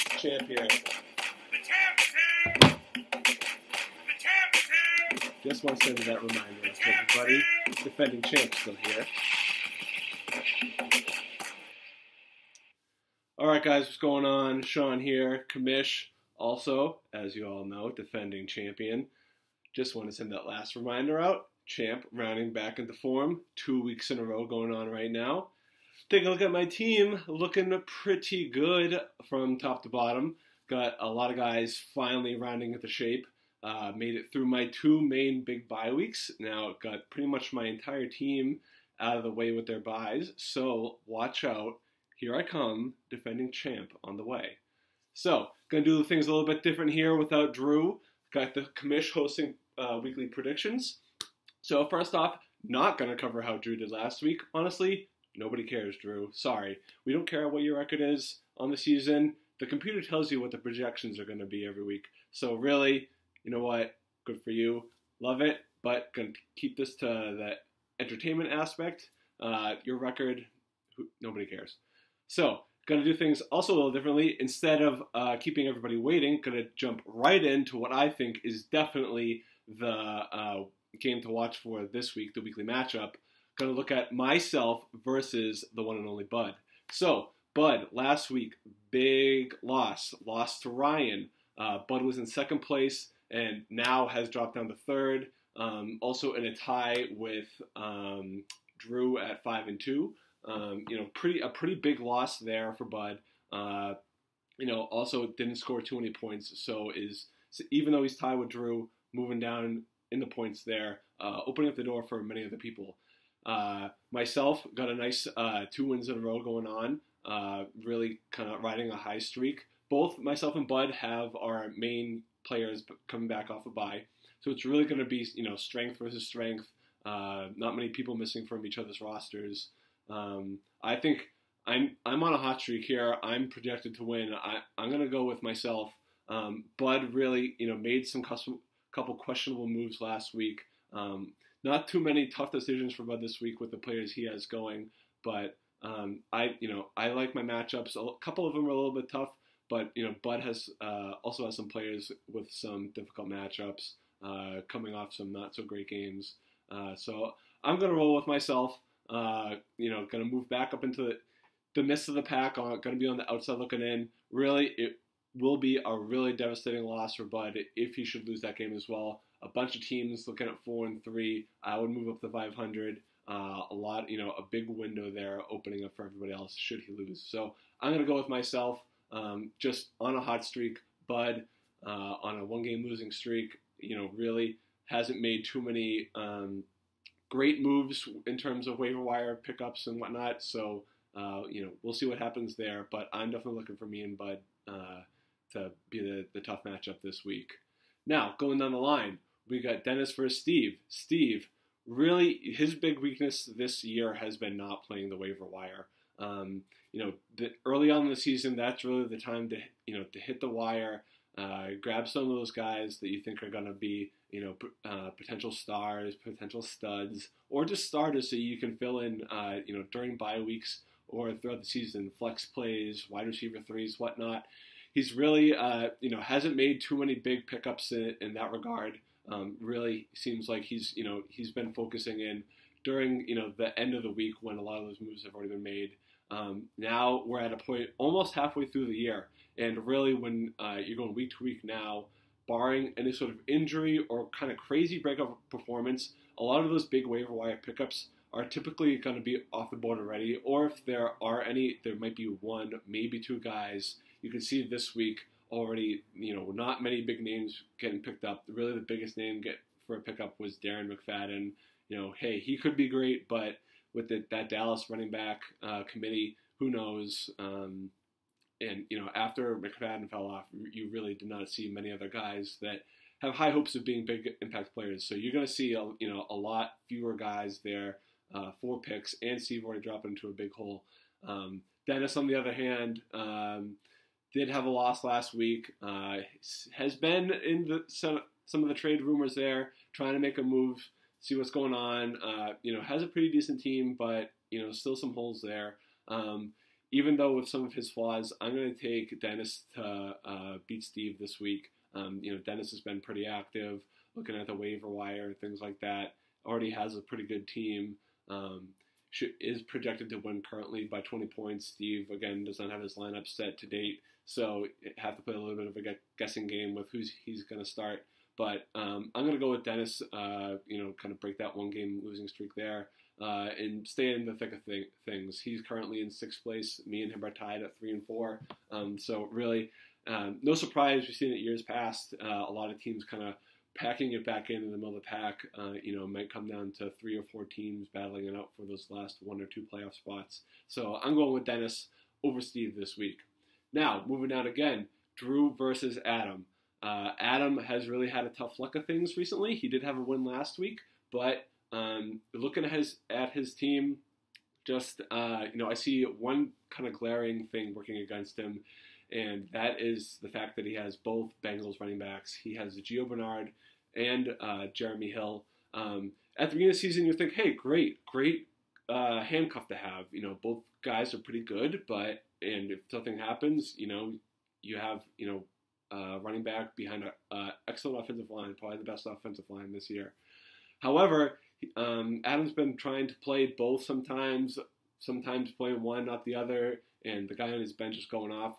champion. The champ's here! The champ's here! Just want to send you that reminder. Okay, everybody, defending champ still here. Alright guys, what's going on? Sean here, Commish, also, as you all know, defending champion. Just want to send that last reminder out. Champ rounding back into form. 2 weeks in a row going on right now. Take a look at my team. Looking pretty good from top to bottom. Got a lot of guys finally rounding into shape. Made it through my 2 main big bye weeks. Now got pretty much my entire team out of the way with their byes. So watch out. Here I come, defending champ on the way. So, going to do things a little bit different here without Drew. Got the Commish hosting weekly predictions. So first off, not going to cover how Drew did last week. Honestly, nobody cares, Drew. Sorry. We don't care what your record is on the season. The computer tells you what the projections are going to be every week. So really, you know what? Good for you. Love it. But going to keep this to the entertainment aspect. Your record, nobody cares. So, going to do things also a little differently. Instead of keeping everybody waiting, going to jump right into what I think is definitely the game to watch for this week, the weekly matchup. Going to look at myself versus the one and only Bud. So, Bud, last week, big loss. Lost to Ryan. Bud was in second place and now has dropped down to third. Also in a tie with Drew at 5-2. A pretty big loss there for Bud. Also didn't score too many points, so even though he's tied with Drew, moving down in the points there, opening up the door for many other people. Myself got a nice 2 wins in a row going on, really kind of riding a high streak. Both myself and Bud have our main players coming back off a bye, so it's really going to be strength versus strength. Not many people missing from each other's rosters. I think I'm on a hot streak here. I'm projected to win. I'm going to go with myself. Bud really, made some couple questionable moves last week. Not too many tough decisions for Bud this week with the players he has going, but I like my matchups. A couple of them are a little bit tough, but Bud also has some players with some difficult matchups, coming off some not so great games. So I'm going to roll with myself. Going to move back up into the midst of the pack. Going to be on the outside looking in. Really, it will be a really devastating loss for Bud if he should lose that game as well. A bunch of teams looking at 4-3. I would move up to 500. A big window there opening up for everybody else should he lose. So I'm going to go with myself. Just on a hot streak. Bud on a 1-game losing streak. Really hasn't made too many great moves in terms of waiver wire pickups and whatnot. So, we'll see what happens there. But I'm definitely looking for me and Bud to be the tough matchup this week. Now, going down the line, we got Dennis versus Steve. Steve, really, his big weakness this year has been not playing the waiver wire. Early on in the season, that's really the time to hit the wire, grab some of those guys that you think are going to be potential stars, potential studs, or just starters so you can fill in, during bye weeks or throughout the season, flex plays, wide receiver threes, whatnot. He's really, hasn't made too many big pickups in that regard. Really seems like he's been focusing in during, the end of the week when a lot of those moves have already been made. Now we're at a point almost halfway through the year, and really when you're going week to week now, barring any sort of injury or kind of crazy breakout performance, a lot of those big waiver wire pickups are typically going to be off the board already, or if there are any, there might be 1, maybe 2 guys. You can see this week already, not many big names getting picked up. Really the biggest name for a pickup was Darren McFadden. Hey, he could be great, but with that Dallas running back committee, who knows? After McFadden fell off, you really did not see many other guys that have high hopes of being big impact players. So you're going to see a lot fewer guys there, 4 picks, and Steve already dropping into a big hole. Dennis, on the other hand, did have a loss last week. Has been in some of the trade rumors there, trying to make a move, see what's going on. Has a pretty decent team, but still some holes there. even though with some of his flaws, I'm going to take Dennis to beat Steve this week. Dennis has been pretty active, looking at the waiver wire, things like that. Already has a pretty good team. Is projected to win currently by 20 points. Steve, again, does not have his lineup set to date, so have to play a little bit of a guessing game with he's going to start. But I'm going to go with Dennis, kind of break that one-game losing streak there and stay in the thick of things. He's currently in 6th place. Me and him are tied at 3 and 4. So really, no surprise. We've seen it years past. A lot of teams kind of packing it back in the middle of the pack, might come down to 3 or 4 teams battling it out for those last 1 or 2 playoff spots. So I'm going with Dennis over Steve this week. Now, moving down again, Drew versus Adam. Adam has really had a tough luck of things recently. He did have a win last week, but looking at his team, I see one kind of glaring thing working against him, and that is the fact that he has both Bengals running backs. He has Gio Bernard and Jeremy Hill. At the beginning of the season, you think, hey, great handcuff to have. Both guys are pretty good, and if something happens, you have, running back behind an excellent offensive line, probably the best offensive line this year. However, Adam's been trying to play both sometimes playing one, not the other, and the guy on his bench is going off.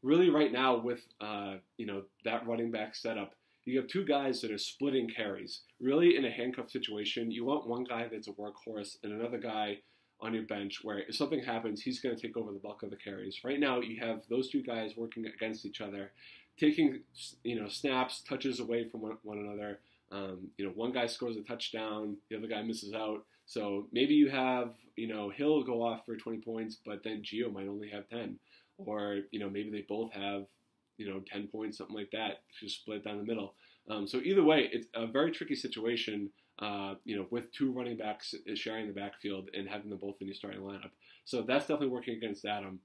Really right now with, that running back setup, you have 2 guys that are splitting carries. Really in a handcuff situation, you want one guy that's a workhorse and another guy on your bench where if something happens, he's going to take over the bulk of the carries. Right now, you have those 2 guys working against each other, taking, snaps, touches away from one another. One guy scores a touchdown, the other guy misses out. So maybe you have, Hill go off for 20 points, but then Gio might only have 10. Or, maybe they both have, 10 points, something like that. Just split down the middle. So either way, it's a very tricky situation, with 2 running backs sharing the backfield and having them both in your starting lineup. So that's definitely working against Adam.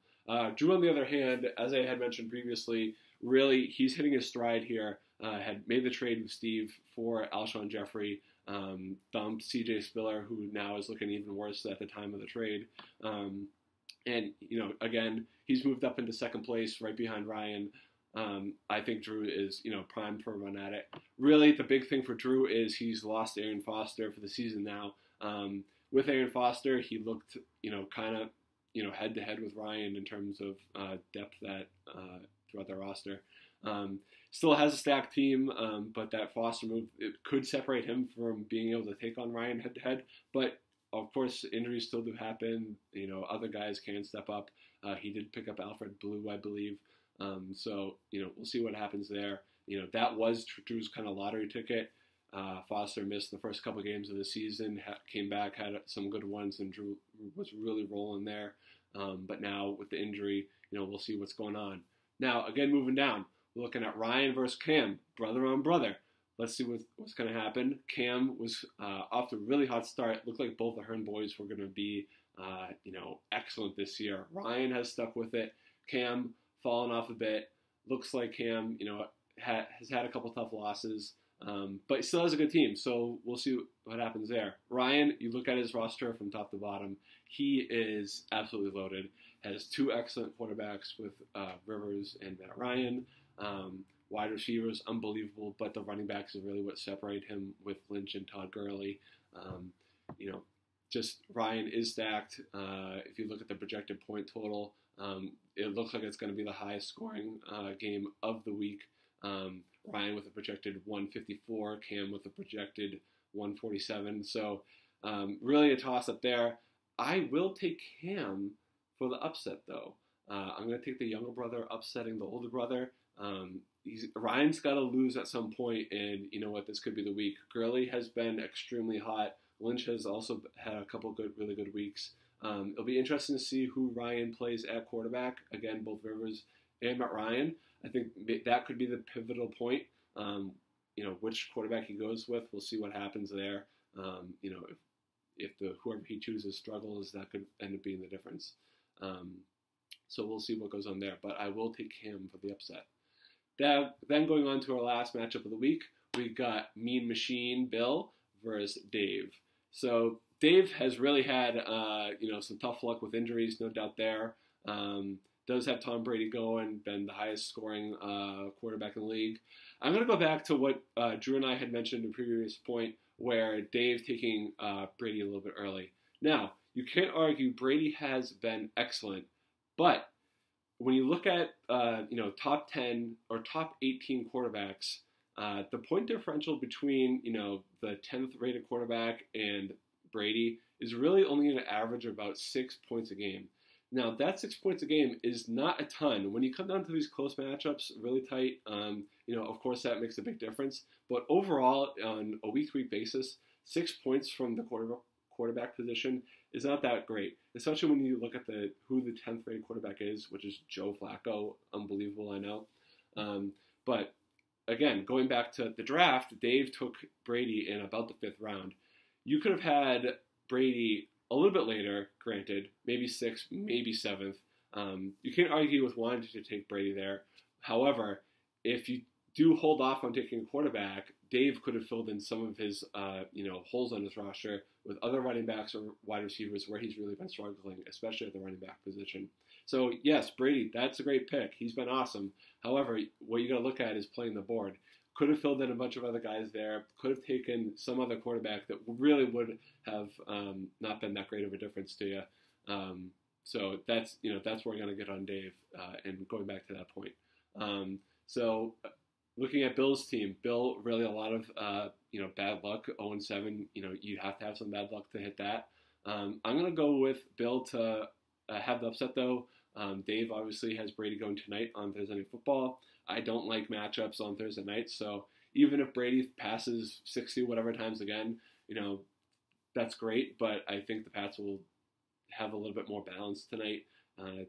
Drew, on the other hand, as I had mentioned previously, really, he's hitting his stride here. Had made the trade with Steve for Alshon Jeffrey, dumped C.J. Spiller, who now is looking even worse at the time of the trade. And, again, he's moved up into 2nd place right behind Ryan. I think Drew is, primed for a run at it. Really, the big thing for Drew is he's lost Arian Foster for the season now. With Arian Foster, he looked, kind of, head-to-head with Ryan in terms of depth throughout the roster. Still has a stacked team, but that Foster move, it could separate him from being able to take on Ryan head-to-head. But, of course, injuries still do happen. Other guys can step up. He did pick up Alfred Blue, I believe. So, we'll see what happens there. That was Drew's kind of lottery ticket. Foster missed the first couple games of the season, came back, had some good ones, and Drew was really rolling there. But now with the injury, we'll see what's going on. Now, again, moving down, we're looking at Ryan versus Cam, brother on brother. Let's see what's going to happen. Cam was off to a really hot start. Looked like both the Hearn boys were going to be, excellent this year. Ryan has stuck with it. Cam fallen off a bit. Looks like Cam, has had a couple tough losses, but he still has a good team. So we'll see what happens there. Ryan, you look at his roster from top to bottom. He is absolutely loaded. Has 2 excellent quarterbacks with Rivers and Matt Ryan. Wide receivers, unbelievable, but the running backs is really what separate him with Lynch and Todd Gurley. Just Ryan is stacked. If you look at the projected point total, it looks like it's going to be the highest scoring game of the week. Ryan with a projected 154, Cam with a projected 147. So really a toss-up there. I will take Cam for the upset, though. I'm going to take the younger brother upsetting the older brother. Ryan's got to lose at some point, and you know what? This could be the week. Gurley has been extremely hot. Lynch has also had a couple really good weeks. It'll be interesting to see who Ryan plays at quarterback. Again, both Rivers and Matt Ryan. I think that could be the pivotal point. Which quarterback he goes with, we'll see what happens there. If whoever he chooses struggles, that could end up being the difference. So we'll see what goes on there. But I will take him for the upset. Then going on to our last matchup of the week, we got Mean Machine Bill versus Dave. So Dave has really had some tough luck with injuries, no doubt there. Does have Tom Brady going, been the highest scoring quarterback in the league. I'm going to go back to what Drew and I had mentioned in a previous point, where Dave taking Brady a little bit early. Now, you can't argue Brady has been excellent, but when you look at top 10 or top 18 quarterbacks, the point differential between the 10th rated quarterback and Brady is really only going to average about 6 points a game. Now, that 6 points a game is not a ton. When you come down to these close matchups, really tight, of course that makes a big difference. But overall, on a week-to-week basis, 6 points from the quarterback position is not that great, especially when you look at who the 10th rated quarterback is, which is Joe Flacco. Unbelievable, I know. But again, going back to the draft, Dave took Brady in about the 5th round. You could have had Brady a little bit later, granted, maybe 6th, maybe 7th. You can't argue with wanting to take Brady there. However, if you do hold off on taking a quarterback, Dave could have filled in some of his holes on his roster with other running backs or wide receivers where he's really been struggling, especially at the running back position. So yes, Brady, that's a great pick. He's been awesome. However, what you got to look at is playing the board. Could have filled in a bunch of other guys there. Could have taken some other quarterback that really would have not been that great of a difference to you. So that's where we're going to get on Dave and going back to that point. So looking at Bill's team, Bill really a lot of bad luck. 0-7. You have to have some bad luck to hit that. I'm going to go with Bill to have the upset though. Dave obviously has Brady going tonight on Thursday Night Football. I don't like matchups on Thursday nights, so even if Brady passes 60 whatever times again, that's great, but I think the Pats will have a little bit more balance tonight,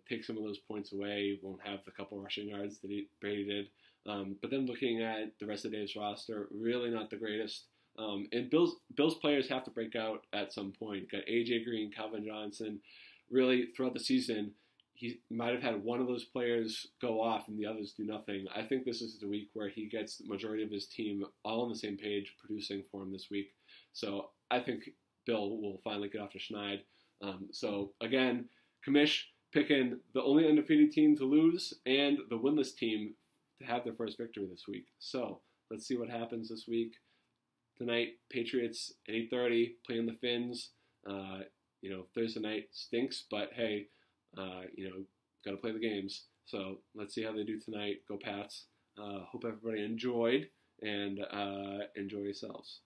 take some of those points away, won't have the couple rushing yards that Brady did. But then looking at the rest of Dave's roster, really not the greatest. And Bill's players have to break out at some point. Got A.J. Green, Calvin Johnson. Really, throughout the season, he might have had one of those players go off and the others do nothing. I think this is the week where he gets the majority of his team all on the same page producing for him this week. So I think Bill will finally get off to Schneid. So again, Kamish picking the only undefeated team to lose and the winless team to have their first victory this week. So let's see what happens this week. Tonight, Patriots at 8:30 playing the Finns. Thursday night stinks, but hey, got to play the games. So let's see how they do tonight. Go Pats. Hope everybody enjoyed and enjoy yourselves.